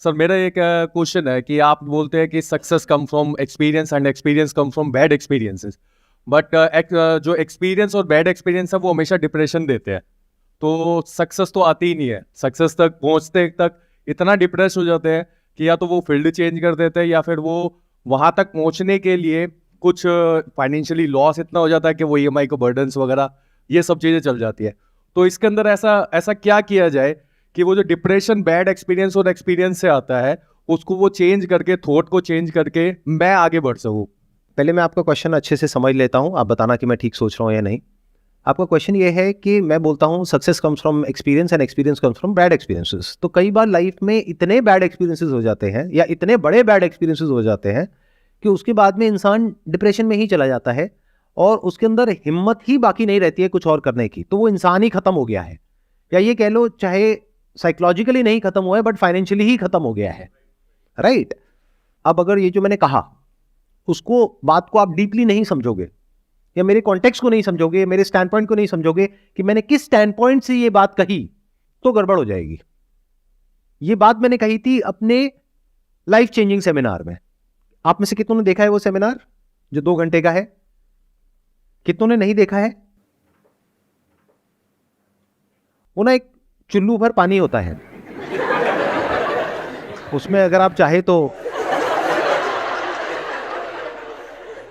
Sir मेरा एक question है कि आप बोलते हैं कि success come from experience and experience come from bad experiences, but जो एक्सपीरियंस और बैड एक्सपीरियंस है वो हमेशा डिप्रेशन देते हैं। तो सक्सेस तो आती ही नहीं है, सक्सेस तक पहुंचते तक इतना डिप्रेस हो जाते हैं कि या तो वो फील्ड चेंज कर देते हैं या फिर वो वहां तक पहुंचने के लिए कुछ फाइनेंशियली लॉस इतना हो जाता है कि वो ईएमआई को बर्डन्स वगैरह ये सब चीजें चल जाती है। तो इसके अंदर ऐसा ऐसा क्या किया जाए कि वो जो डिप्रेशन बैड एक्सपीरियंस और एक्सपीरियंस से आता है उसको वो चेंज करके, थॉट को चेंज करके मैं आगे बढ़ सकूं। पहले मैं आपका क्वेश्चन अच्छे से समझ लेता हूं, आप बताना कि मैं ठीक सोच रहा हूं या नहीं। आपका क्वेश्चन ये है कि मैं बोलता हूं success comes from experience and experience comes from bad experiences. तो कई बार लाइफ में इतने बैड एक्सपीरियंसेस हो जाते हैं या इतने बड़े बैड एक्सपीरियंसेस हो जाते हैं कि उसके बाद में इंसान डिप्रेशन में ही चला जाता है और उसके अंदर हिम्मत ही बाकी नहीं रहती है कुछ और करने की। तो वो इंसान ही खत्म हो गया है, या ये कह लो चाहे साइकोलॉजिकली नहीं खत्म हुआ है बट फाइनेंशियली ही खत्म हो गया है, राइट। अब अगर ये जो मैंने कहा उसको बात को आप डीपली नहीं समझोगे या मेरे कॉन्टेक्स्ट को नहीं समझोगे, मेरे स्टैंड पॉइंट को नहीं समझोगे कि मैंने किस स्टैंड पॉइंट से ये बात कही, तो गड़बड़ हो जाएगी। ये बात मैंने कही थी अपने लाइफ चेंजिंग सेमिनार में। आप में से कितनों ने देखा है वो सेमिनार जो 2 घंटे का है? कितनों ने नहीं देखा है? वो ना एक चुल्लू भर पानी होता है, उसमें अगर आप चाहे तो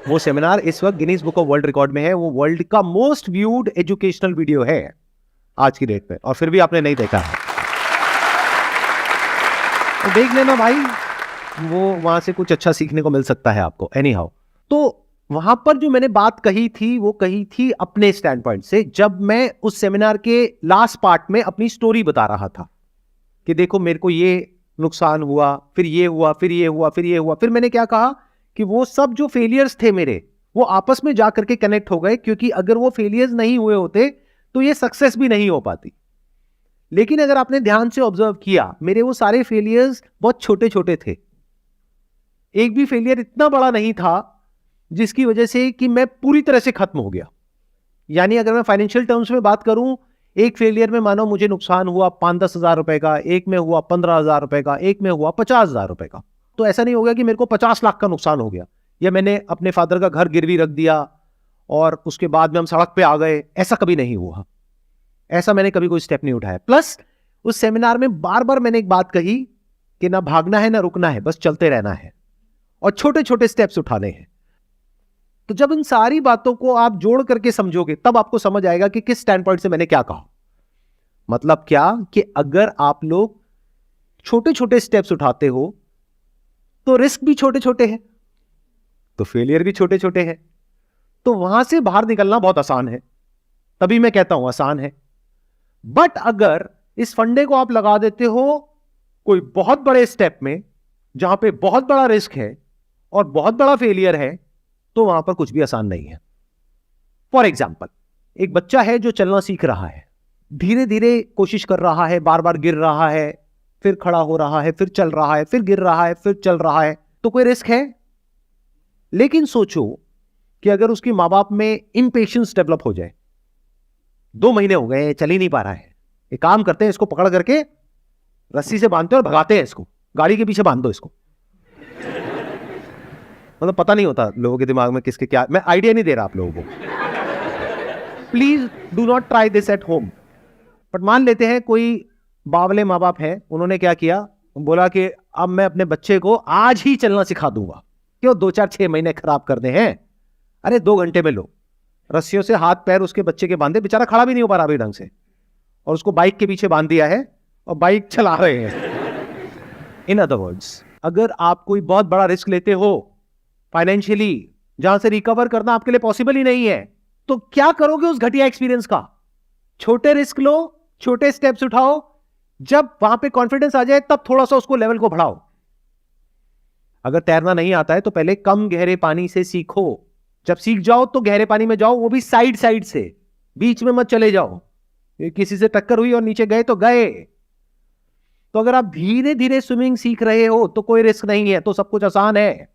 वो सेमिनार इस वक्त Guinness book of world record में है। वो वर्ल्ड का मोस्ट व्यूड एजुकेशनल वीडियो है आज की डेट में, और फिर भी आपने नहीं देखा है तो देख लेना भाई, वो वहां से कुछ अच्छा सीखने को मिल सकता है आपको। एनी हाउ, तो वहां पर जो मैंने बात कही थी वो कही थी अपने स्टैंड पॉइंट से, जब मैं उस सेमिनार के लास्ट पार्ट में अपनी स्टोरी बता रहा था कि देखो मेरे को ये नुकसान हुआ, फिर ये हुआ, फिर ये हुआ, फिर ये हुआ। फिर मैंने क्या कहा कि वो सब जो फेलियर्स थे मेरे, वो आपस में जाकर के कनेक्ट हो गए, क्योंकि अगर वो फेलियर्स नहीं हुए होते तो ये सक्सेस भी नहीं हो पाती। लेकिन अगर आपने ध्यान से ऑब्जर्व किया, मेरे वो सारे फेलियर्स बहुत छोटे छोटे थे। एक भी फेलियर इतना बड़ा नहीं था जिसकी वजह से कि मैं पूरी तरह से खत्म हो गया। यानी अगर मैं फाइनेंशियल टर्म्स में बात करूं, एक फेलियर में मानो मुझे नुकसान हुआ 5-10 हजार रुपए का, एक में हुआ 15 हजार रुपए का, एक में हुआ 50 हजार रुपए का। तो ऐसा नहीं हो गया कि मेरे को 50 लाख का नुकसान हो गया या मैंने अपने फादर का घर गिरवी रख दिया और उसके बाद में हम सड़क पे आ गए। ऐसा कभी नहीं हुआ, ऐसा मैंने कभी कोई स्टेप नहीं उठाया। प्लस उस सेमिनार में बार बार मैंने एक बात कही कि ना भागना है ना रुकना है, बस चलते रहना है और छोटे छोटे स्टेप्स उठाने हैं। तो जब इन सारी बातों को आप जोड़ करके समझोगे तब आपको समझ आएगा कि किस स्टैंड पॉइंट से मैंने क्या कहा। मतलब क्या कि अगर आप लोग छोटे छोटे स्टेप्स उठाते हो तो रिस्क भी छोटे छोटे हैं, तो फेलियर भी छोटे छोटे हैं, तो वहां से बाहर निकलना बहुत आसान है। तभी मैं कहता हूं आसान है। बट अगर इस फंडे को आप लगा देते हो कोई बहुत बड़े स्टेप में जहां पे बहुत बड़ा रिस्क है और बहुत बड़ा फेलियर है, तो वहां पर कुछ भी आसान नहीं है। फॉर एग्जाम्पल, एक बच्चा है जो चलना सीख रहा है, धीरे धीरे कोशिश कर रहा है, बार बार गिर रहा है, फिर खड़ा हो रहा है, फिर चल रहा है, फिर गिर रहा है, फिर चल रहा है, तो कोई रिस्क है? लेकिन सोचो कि अगर उसके मां बाप में इंपेशेंस डेवलप हो जाए, 2 महीने हो गए चल ही नहीं पा रहा है, एक काम करते हैं इसको पकड़ करके रस्सी से बांधते और भगाते हैं इसको, गाड़ी के पीछे बांध दो इसको। मतलब पता नहीं होता लोगों के दिमाग में किसके क्या, मैं आइडिया नहीं दे रहा आप लोगों को, please do not try this at home. But मान लेते हैं कोई बावले माँ बाप है, उन्होंने क्या किया, बोला कि अब मैं अपने बच्चे को आज ही चलना सिखा दूंगा। क्यों 2-4-6 महीने खराब करने हैं? अरे 2 घंटे में लो, रस्सियों से हाथ पैर उसके बच्चे के बांधे, बेचारा खड़ा भी नहीं हो पा रहा अभी ढंग से, और उसको बाइक के पीछे बांध दिया है और बाइक चला रहे हैं। इन अदर वर्ड्स, अगर आप कोई बहुत बड़ा रिस्क लेते हो फाइनेंशियली, जहां से रिकवर करना आपके लिए पॉसिबल ही नहीं है, तो क्या करोगे उस घटिया एक्सपीरियंस का? छोटे रिस्क लो, छोटे स्टेप्स उठाओ, जब वहां पे कॉन्फिडेंस आ जाए तब थोड़ा सा उसको लेवल को बढ़ाओ। अगर तैरना नहीं आता है तो पहले कम गहरे पानी से सीखो, जब सीख जाओ तो गहरे पानी में जाओ, वो भी साइड साइड से, बीच में मत चले जाओ। किसी से टक्कर हुई और नीचे गए तो गए। तो अगर आप धीरे धीरे स्विमिंग सीख रहे हो तो कोई रिस्क नहीं है, तो सब कुछ आसान है।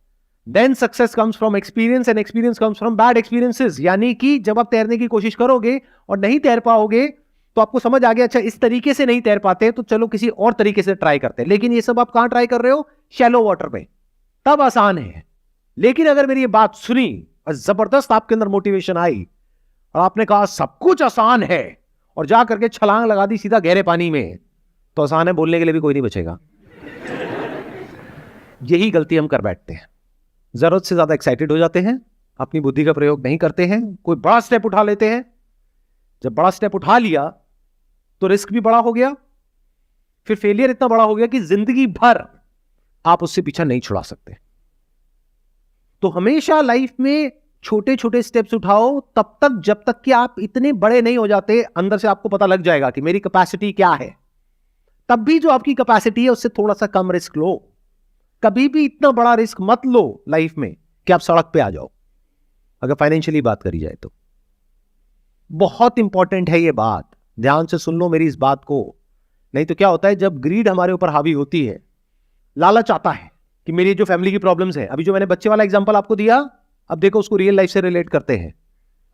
Then success comes from experience and experience comes from bad experiences. यानी कि जब आप तैरने की कोशिश करोगे और नहीं तैर पाओगे तो आपको समझ आ गया, अच्छा इस तरीके से नहीं तैर पाते तो चलो किसी और तरीके से ट्राई करते हैं। लेकिन ये सब आप कहां ट्राई कर रहे हो? शैलो वाटर में, तब आसान है। लेकिन अगर मेरी ये बात सुनी और जबरदस्त आपके अंदर मोटिवेशन आई और आपने कहा सब कुछ आसान है और जा करके छलांग लगा दी सीधा गहरे पानी में, तो आसान है बोलने के लिए भी कोई नहीं बचेगा। यही गलती हम कर बैठते हैं, जरूरत से ज्यादा एक्साइटेड हो जाते हैं, अपनी बुद्धि का प्रयोग नहीं करते हैं, कोई बड़ा स्टेप उठा लेते हैं। जब बड़ा स्टेप उठा लिया तो रिस्क भी बड़ा हो गया, फिर फेलियर इतना बड़ा हो गया कि जिंदगी भर आप उससे पीछा नहीं छुड़ा सकते। तो हमेशा लाइफ में छोटे छोटे स्टेप्स उठाओ, तब तक जब तक कि आप इतने बड़े नहीं हो जाते। अंदर से आपको पता लग जाएगा कि मेरी कैपेसिटी क्या है। तब भी जो आपकी कैपेसिटी है उससे थोड़ा सा कम रिस्क लो। कभी भी इतना बड़ा रिस्क मत लो लाइफ में कि आप सड़क पे आ जाओ, अगर फाइनेंशियली बात करी जाए तो। बहुत इंपॉर्टेंट है ये बात, ध्यान से सुन लो मेरी इस बात को। नहीं तो क्या होता है, जब ग्रीड हमारे ऊपर हावी होती है, लालच आता है कि मेरी जो फैमिली की प्रॉब्लम्स है, अभी जो मैंने बच्चे वाला एग्जांपल आपको दिया, अब देखो उसको रियल लाइफ से रिलेट करते हैं।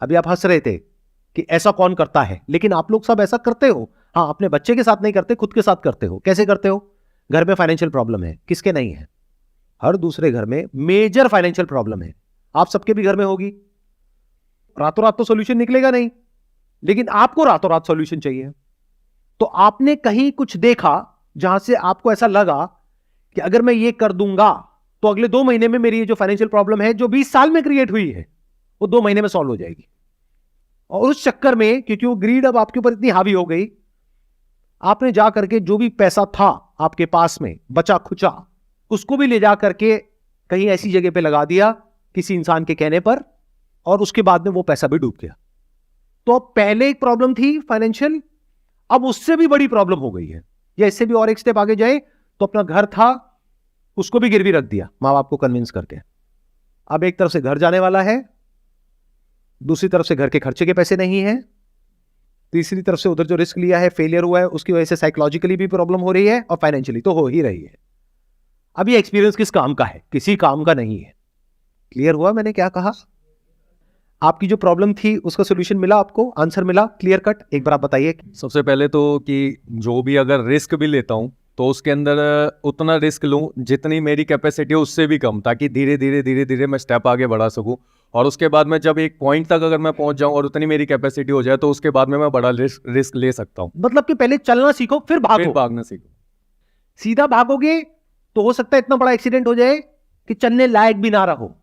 अभी आप हंस रहे थे कि ऐसा कौन करता है, लेकिन आप लोग सब ऐसा करते हो। हाँ, अपने बच्चे के साथ नहीं करते, खुद के साथ करते हो। कैसे करते हो? घर में फाइनेंशियल प्रॉब्लम है, किसके नहीं है? हर दूसरे घर में मेजर फाइनेंशियल प्रॉब्लम है, आप सबके भी घर में होगी। रातों रात तो सॉल्यूशन निकलेगा नहीं, लेकिन आपको रातों रात सॉल्यूशन चाहिए। तो आपने कहीं कुछ देखा जहां से आपको ऐसा लगा कि अगर मैं ये कर दूंगा तो अगले 2 महीने में मेरी ये जो फाइनेंशियल प्रॉब्लम है, जो 20 साल में क्रिएट हुई है, वो 2 महीने में सॉल्व हो जाएगी। और उस चक्कर में, क्योंकि वो ग्रीड अब आपके ऊपर इतनी हावी हो गई, आपने जा करके जो भी पैसा था आपके पास में बचा खुचा, उसको भी ले जा करके कहीं ऐसी जगह पे लगा दिया किसी इंसान के कहने पर, और उसके बाद में वो पैसा भी डूब गया। तो अब पहले एक प्रॉब्लम थी फाइनेंशियल, अब उससे भी बड़ी प्रॉब्लम हो गई है। या इससे भी और एक स्टेप आगे जाए तो अपना घर था, उसको भी गिरवी रख दिया मां बाप को कन्विंस करके। अब एक तरफ से घर जाने वाला है, दूसरी तरफ से घर के खर्चे के पैसे नहीं है, तीसरी तरफ से उधर जो रिस्क लिया है, फेलियर हुआ है, उसकी वजह से साइकोलॉजिकली भी प्रॉब्लम हो रही है और फाइनेंशियली तो हो ही रही है। अब ये एक्सपीरियंस किस काम का है? किसी काम का नहीं है। क्लियर हुआ मैंने क्या कहा? आपकी जो प्रॉब्लम थी उसका सोल्यूशन मिला आपको, आंसर मिला क्लियर कट? एक बार आप बताइए। सबसे पहले तो कि जो भी अगर रिस्क भी लेता हूँ तो उसके अंदर उतना रिस्क लूँ जितनी मेरी कैपेसिटी है, उससे भी कम, ताकि धीरे धीरे मैं स्टेप आगे बढ़ा सकूँ। और उसके बाद में जब एक पॉइंट तक अगर मैं पहुंच जाऊं और उतनी मेरी कैपेसिटी हो जाए, तो उसके बाद में मैं बड़ा रिस्क ले सकता हूं। मतलब कि पहले चलना सीखो फिर भागो। भागना सीखो। सीधा भागोगे तो हो सकता है इतना बड़ा एक्सीडेंट हो जाए कि चलने लायक भी ना रहो।